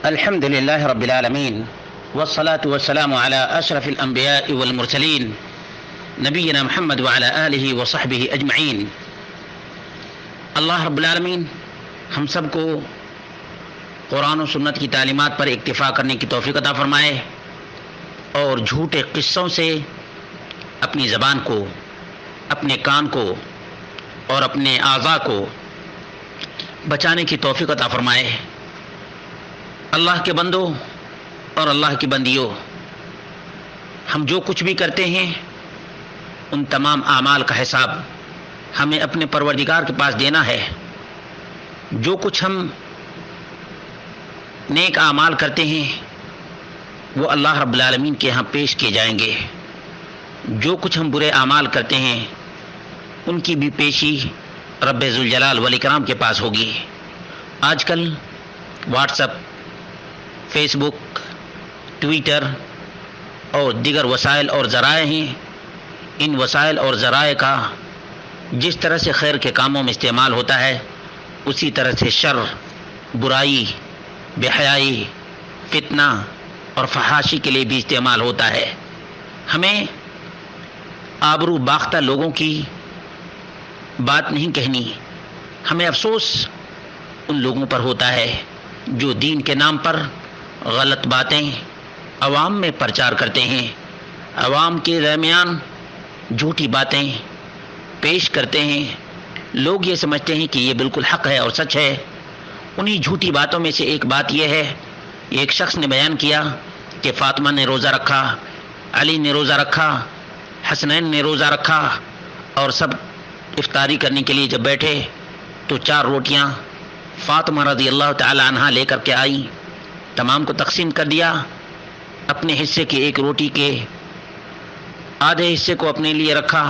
الحمد لله رب العالمين والصلاة والسلام على أشرف الأنبياء والمرسلين نبينا محمد وعلى آلہ وصحبہ اجمعین۔ اللہ رب العالمین ہم سب کو قرآن و سنت کی تعلیمات پر اکتفا کرنے کی توفیق عطا فرمائے اور جھوٹے قصوں سے اپنی زبان کو، اپنے کان کو اور اپنے اعضاء کو بچانے کی توفیق عطا فرمائے۔ اللہ کے بندو اور اللہ کی بندیوں، ہم جو کچھ بھی کرتے ہیں ان تمام اعمال کا حساب ہمیں اپنے پروردگار کے پاس دینا ہے۔ جو کچھ ہم نیک اعمال کرتے ہیں وہ اللہ رب العالمین کے ہاں پیش کیے جائیں گے، جو کچھ ہم برے اعمال کرتے ہیں ان کی بھی پیشی رب ذوالجلال والاکرام کے پاس ہوگی۔ آج کل واٹس ایپ، فیس بک، ٹویٹر اور دیگر وسائل اور ذرائع ہیں، ان وسائل اور ذرائع کا جس طرح سے خیر کے کاموں میں استعمال ہوتا ہے اسی طرح سے شر، برائی، بے حیائی، فتنہ اور فحاشی کے لیے بھی استعمال ہوتا ہے۔ ہمیں آبرو باختہ لوگوں کی بات نہیں کہنی، ہمیں افسوس ان لوگوں پر ہوتا ہے جو دین کے نام پر غلط باتیں عوام میں پرچار کرتے ہیں، عوام کے درمیان جھوٹی باتیں پیش کرتے ہیں۔ لوگ یہ سمجھتے ہیں کہ یہ بالکل حق ہے اور سچ ہے۔ انہی جھوٹی باتوں میں سے ایک بات یہ ہے، ایک شخص نے بیان کیا کہ فاطمہ نے روزہ رکھا، علی نے روزہ رکھا، حسنین نے روزہ رکھا، اور سب افطاری کرنے کے لیے جب بیٹھے تو 4 روٹیاں فاطمہ رضی اللہ تعالی عنہا لے کر کے آئیں، تمام کو تقسیم کر دیا، اپنے حصے کی 1 روٹی کے آدھے حصے کو اپنے لیے رکھا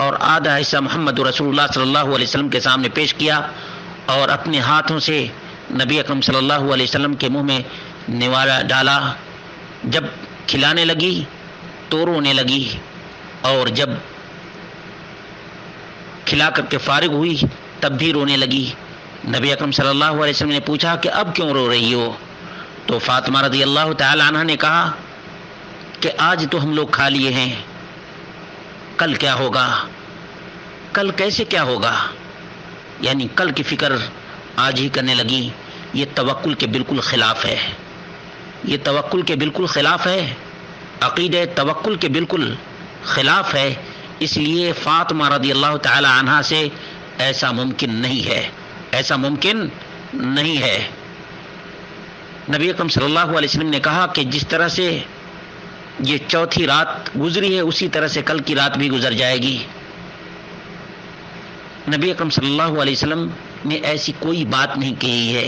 اور آدھا حصہ محمد رسول اللہ صلی اللہ علیہ وسلم کے سامنے پیش کیا، اور اپنے ہاتھوں سے نبی اکرم صلی اللہ علیہ وسلم کے منہ میں نوالہ ڈالا۔ جب کھلانے لگی تو رونے لگی، اور جب کھلا کر کے فارغ ہوئی تب بھی رونے لگی۔ نبی اکرم صلی اللہ علیہ وسلم نے پوچھا کہ اب کیوں رو رہی ہو؟ تو فاطمہ رضی اللہ تعالی عنہ نے کہا کہ آج تو ہم لوگ کھا لیے ہیں، کل کیا ہوگا؟ کل کیسے کیا ہوگا؟ یعنی کل کی فکر آج ہی کرنے لگی۔ یہ توکل کے بالکل خلاف ہے، یہ توکل کے بالکل خلاف ہے، عقیدہ توکل کے بالکل خلاف ہے۔ اس لیے فاطمہ رضی اللہ تعالی عنہا سے ایسا ممکن نہیں ہے، ایسا ممکن نہیں ہے۔ نبی اکرم صلی اللہ علیہ وسلم نے کہا کہ جس طرح سے یہ 4تھی رات گزری ہے اسی طرح سے کل کی رات بھی گزر جائے گی۔ نبی اکرم صلی اللہ علیہ وسلم نے ایسی کوئی بات نہیں کہی ہے،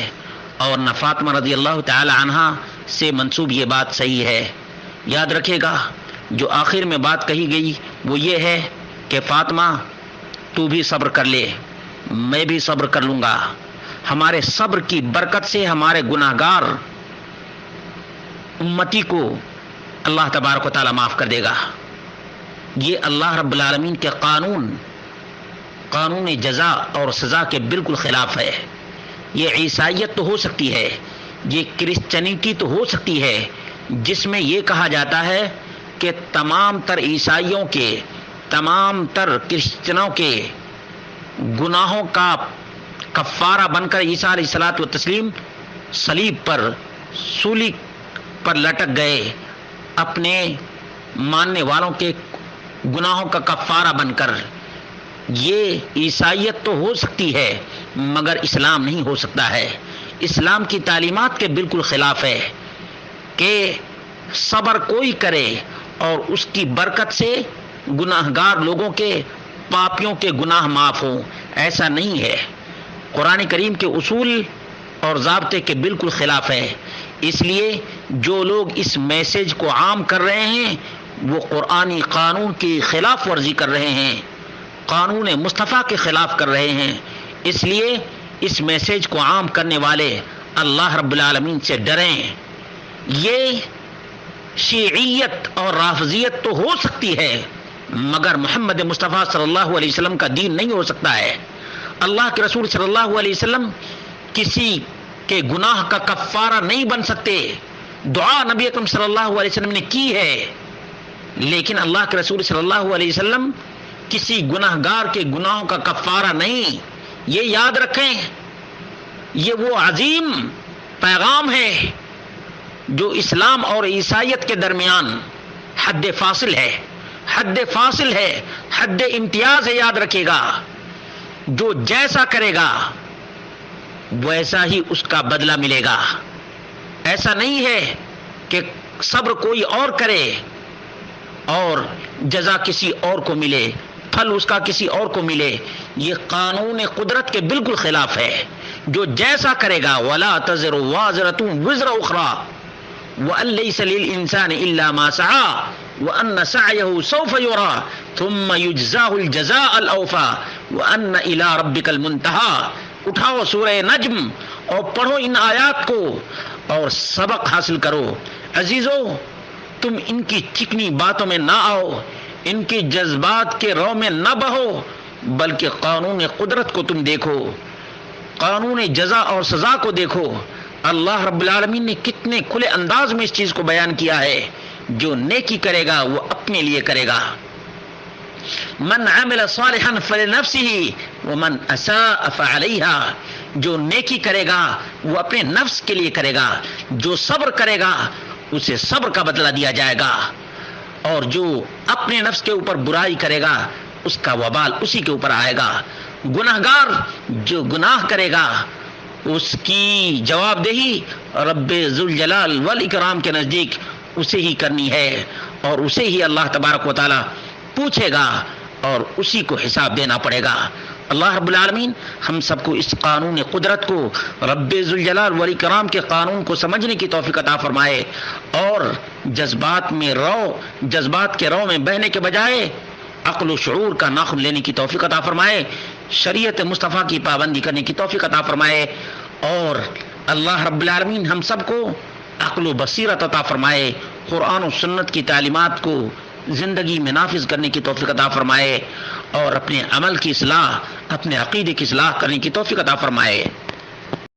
اور نہ فاطمہ رضی اللہ تعالی عنہا سے منسوب یہ بات صحیح ہے۔ یاد رکھے گا جو آخر میں بات کہی گئی وہ یہ ہے کہ فاطمہ تو بھی صبر کر لے، میں بھی صبر کر لوں گا، ہمارے صبر کی برکت سے ہمارے گناہگار امتی کو اللہ تبارک و تعالی معاف کر دے گا۔ یہ اللہ رب العالمین کے قانون جزا اور سزا کے بالکل خلاف ہے۔ یہ عیسائیت تو ہو سکتی ہے، یہ کرسچنیٹی تو ہو سکتی ہے جس میں یہ کہا جاتا ہے کہ تمام تر عیسائیوں کے، تمام تر کرسچنوں کے گناہوں کا کفارہ بن کر عیسیٰ علیہ الصلوۃ والتسلیم صلیب پر، سولی پر لٹک گئے، اپنے ماننے والوں کے گناہوں کا کفارہ بن کر۔ یہ عیسائیت تو ہو سکتی ہے مگر اسلام نہیں ہو سکتا ہے۔ اسلام کی تعلیمات کے بالکل خلاف ہے کہ صبر کوئی کرے اور اس کی برکت سے گناہگار لوگوں کے، پاپیوں کے گناہ معاف ہوں، ایسا نہیں ہے۔ قرآن کریم کے اصول اور ضابطے کے بالکل خلاف ہے۔ اس لیے جو لوگ اس میسج کو عام کر رہے ہیں وہ قرآنی قانون کی خلاف ورزی کر رہے ہیں، قانون مصطفیٰ کے خلاف کر رہے ہیں۔ اس لیے اس میسج کو عام کرنے والے اللہ رب العالمین سے ڈریں۔ یہ شیعیت اور رافضیت تو ہو سکتی ہے مگر محمد مصطفیٰ صلی اللہ علیہ وسلم کا دین نہیں ہو سکتا ہے۔ اللہ کے رسول صلی اللہ علیہ وسلم کسی کہ گناہ کا کفارہ نہیں بن سکتے. دعا نبی اکرم صلی اللہ علیہ وسلم نے کی ہے، لیکن اللہ کے رسول صلی اللہ علیہ وسلم کسی گناہ گار کے گناہوں کا کفارہ نہیں. یہ یاد رکھیں، یہ وہ عظیم پیغام ہے جو اسلام اور عیسائیت کے درمیان حد فاصل ہے، حد فاصل ہے، حد امتیاز ہے. یاد رکھے گا، جو جیسا کرے گا ویسا ہی اس کا بدلہ ملے گا. ایسا نہیں ہے کہ صبر کوئی اور کرے اور جزا کسی اور کو ملے، پھل اس کا کسی اور کو ملے. یہ قانون قدرت کے بالکل خلاف ہے. جو جیسا کرے گا وَلَا تَزِرُ وَازِرَةٌ وِزْرَ أُخْرَى وَأَن لَّيْسَ لِلْإِنسَانِ إِلَّا مَا سَعَىٰ وَأَنَّ سَعْيَهُ سَوْفَ يُرَىٰ ثُمَّ يُجْزَاهُ الْجَزَاءَ الْأَوْفَىٰ وَأَنَّ إِلَىٰ رَبِّكَ الْمُنتَهَىٰ. اٹھاؤ سورہ نجم اور پڑھو ان آیات کو اور سبق حاصل کرو. عزیزو، تم ان کی چکنی باتوں میں نہ آؤ، ان کی جذبات کے رو میں نہ بہو، بلکہ قانون قدرت کو تم دیکھو، قانون جزا اور سزا کو دیکھو. اللہ رب العالمین نے کتنے کھلے انداز میں اس چیز کو بیان کیا ہے. جو نیکی کرے گا وہ اپنے لیے کرے گا. من عمل صالحا فلنفسه ومن اساء فعليها. جو نیکی کرے گا وہ اپنے نفس کے لیے کرے گا، جو صبر کرے گا اسے صبر کا بدلہ دیا جائے گا، اور جو اپنے نفس کے اوپر برائی کرے گا اس کا وبال اسی کے اوپر آئے گا. گناہگار جو گناہ کرے گا اس کی جواب دہی رب ذوالجلال والاکرام کے نزدیک اسے ہی کرنی ہے، اور اسے ہی اللہ تبارک و تعالی پوچھے گا اور اسی کو حساب دینا پڑے گا. اللہ رب العالمین ہم سب کو اس قانون قدرت کو، رب ذوالجلال والاکرام کے قانون کو سمجھنے کی توفیق عطا فرمائے، اور جذبات کے رو میں بہنے کے بجائے عقل و شعور کا ناخن لینے کی توفیق عطا فرمائے، شریعت مصطفیٰ کی پابندی کرنے کی توفیق عطا فرمائے، اور اللہ رب العالمین ہم سب کو عقل و بصیرت عطا فرمائے، قرآن و سنت کی تعلیمات کو زندگی میں نافذ کرنے کی توفیق عطا فرمائے، اور اپنے عمل کی اصلاح، اپنے عقیدے کی اصلاح کرنے کی توفیق عطا فرمائے.